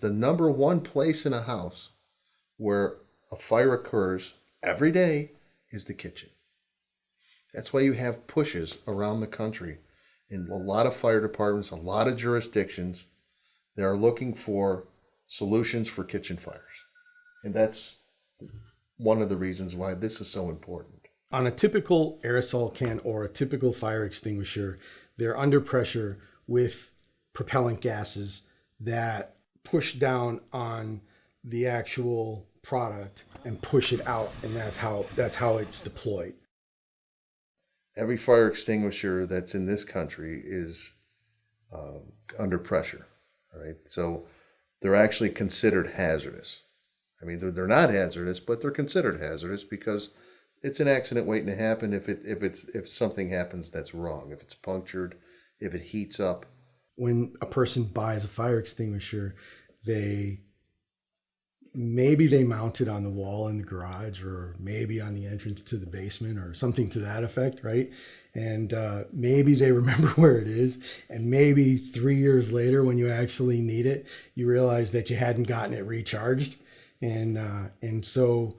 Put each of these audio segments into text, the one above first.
The number one place in a house where a fire occurs every day is the kitchen. That's why you have pushes around the country in a lot of fire departments, a lot of jurisdictions. They are looking for solutions for kitchen fires. And that's one of the reasons why this is so important. On a typical aerosol can or a typical fire extinguisher, they're under pressure with propellant gases that push down on the actual product and push it out, and that's how it's deployed. Every fire extinguisher that's in this country is under pressure, all right? So they're actually considered hazardous. I mean, they're not hazardous, but they're considered hazardous because it's an accident waiting to happen if something happens that's wrong, if it's punctured, if it heats up. When a person buys a fire extinguisher, maybe they mount it on the wall in the garage, or maybe on the entrance to the basement, or something to that effect, right? And maybe they remember where it is, and maybe 3 years later, when you actually need it, you realize that you hadn't gotten it recharged, and so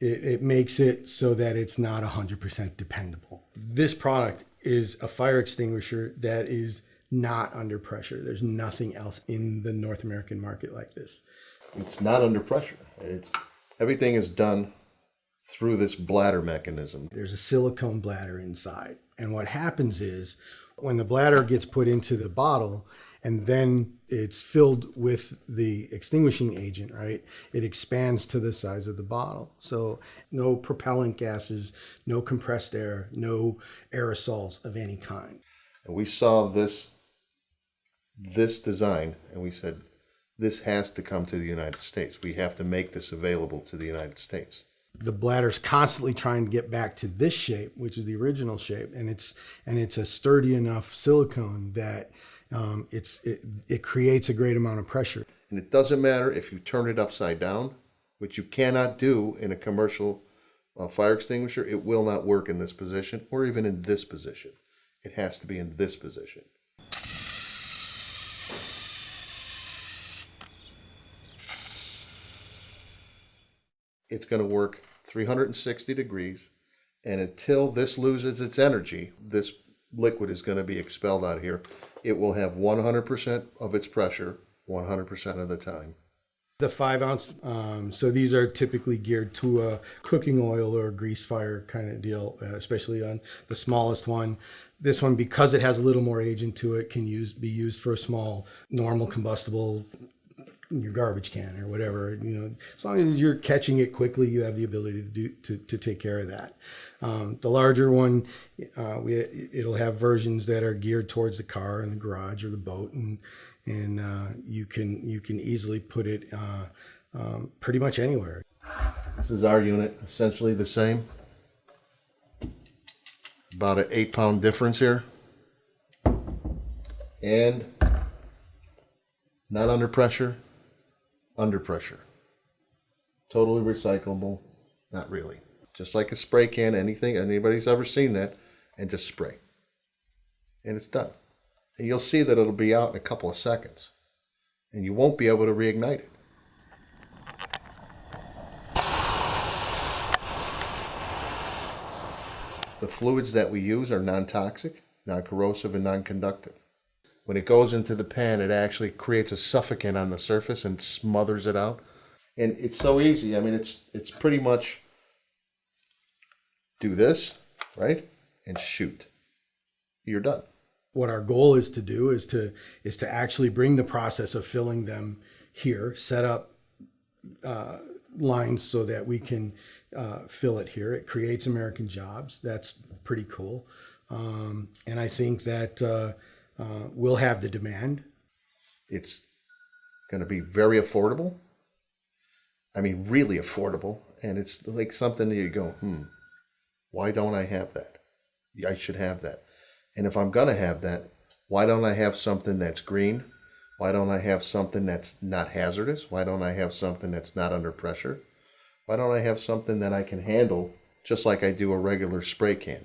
it makes it so that it's not 100% dependable. This product is a fire extinguisher that is not under pressure. There's nothing else in the North American market like this. It's not under pressure. Everything is done through this bladder mechanism. There's a silicone bladder inside. And what happens is when the bladder gets put into the bottle and then it's filled with the extinguishing agent, right? It expands to the size of the bottle. So no propellant gases, no compressed air, no aerosols of any kind. And we saw this design and we said, this has to come to the United States. We have to make this available to the United States. The bladder's constantly trying to get back to this shape, which is the original shape, and it's a sturdy enough silicone that it creates a great amount of pressure. And it doesn't matter if you turn it upside down, which you cannot do in a commercial fire extinguisher. It will not work in this position or even in this position. It has to be in this position. It's going to work 360 degrees, and until this loses its energy, this liquid is going to be expelled out of here. It will have 100% of its pressure 100% of the time. The 5 ounce, so these are typically geared to a cooking oil or grease fire kind of deal, especially on the smallest one. This one, because it has a little more agent to it, can be used for a small, normal combustible, your garbage can or whatever. As long as you're catching it quickly, you have the ability to take care of that. The larger one, it'll have versions that are geared towards the car and the garage or the boat, and you can easily put it pretty much anywhere. This is our unit, essentially the same. About an 8-pound difference here, and not under pressure. Under pressure. Totally recyclable. Not really. Just like a spray can, anybody's ever seen that, and just spray. And it's done. And you'll see that it'll be out in a couple of seconds. And you won't be able to reignite it. The fluids that we use are non-toxic, non-corrosive, and non-conductive. When it goes into the pan, it actually creates a suffocant on the surface and smothers it out. And it's so easy. I mean, it's pretty much do this, right? And shoot. You're done. What our goal is to do is to actually bring the process of filling them here, set up lines so that we can fill it here. It creates American jobs. That's pretty cool. And I think that we'll have the demand. It's going to be very affordable. I mean, really affordable. And it's like something that you go, why don't I have that? I should have that. And if I'm going to have that, why don't I have something that's green? Why don't I have something that's not hazardous? Why don't I have something that's not under pressure? Why don't I have something that I can handle just like I do a regular spray can?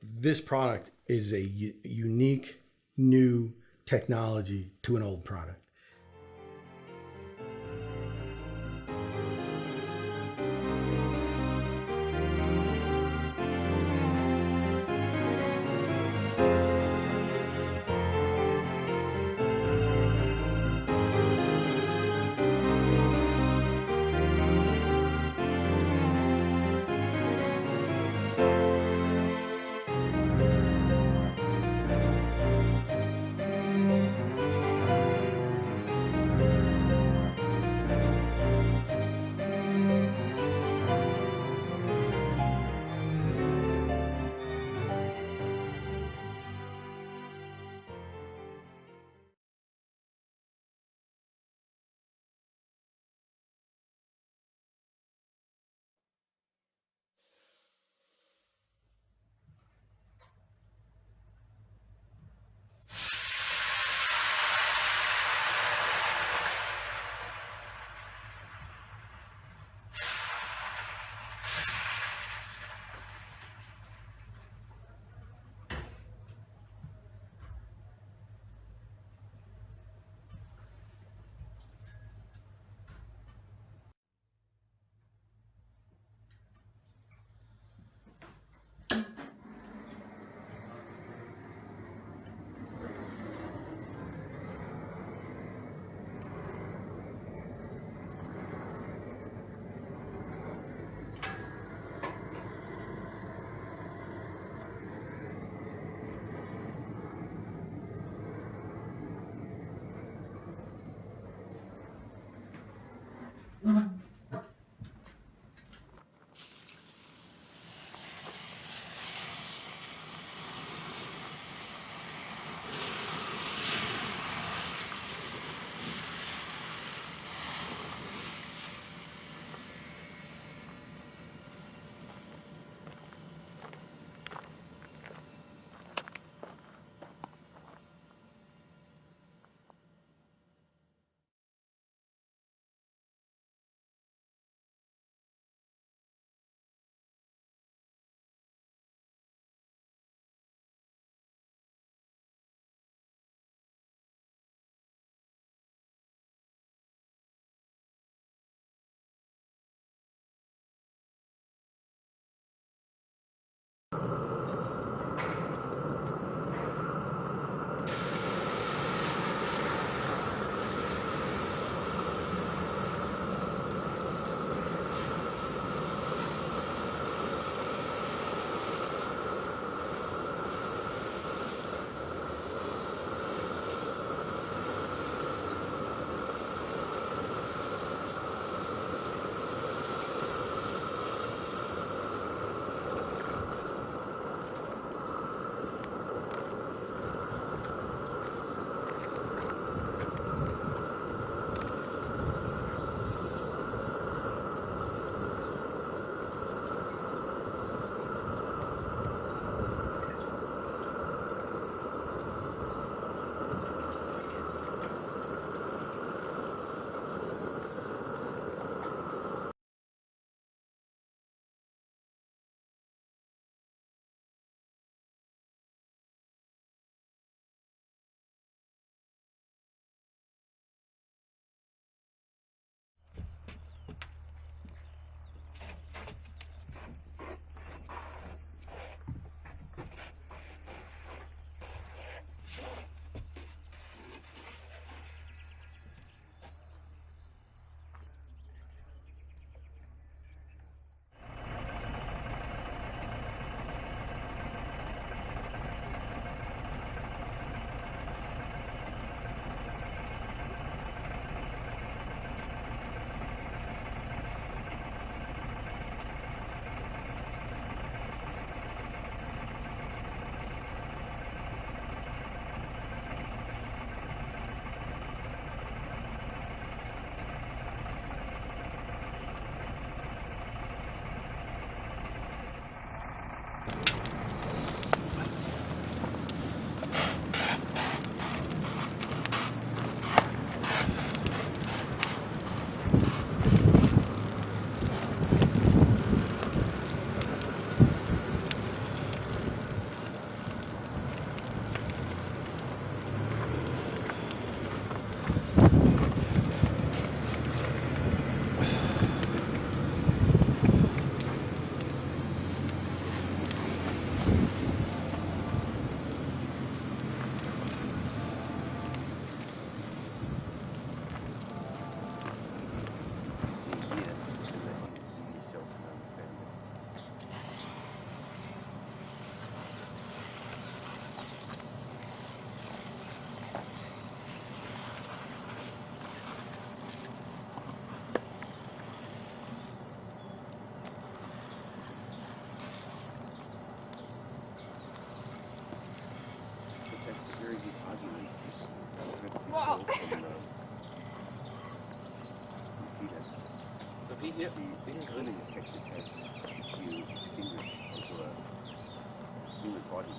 This product is a unique, new technology to an old product. This is really effective as you extinguish onto a human body.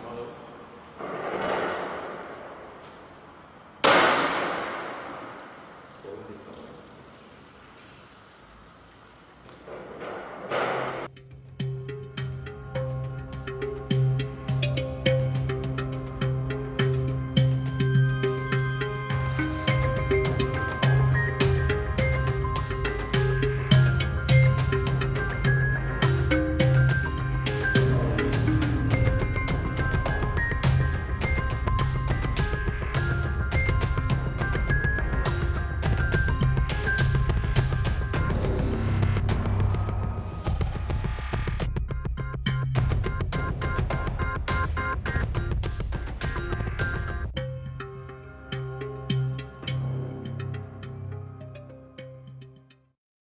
Follow.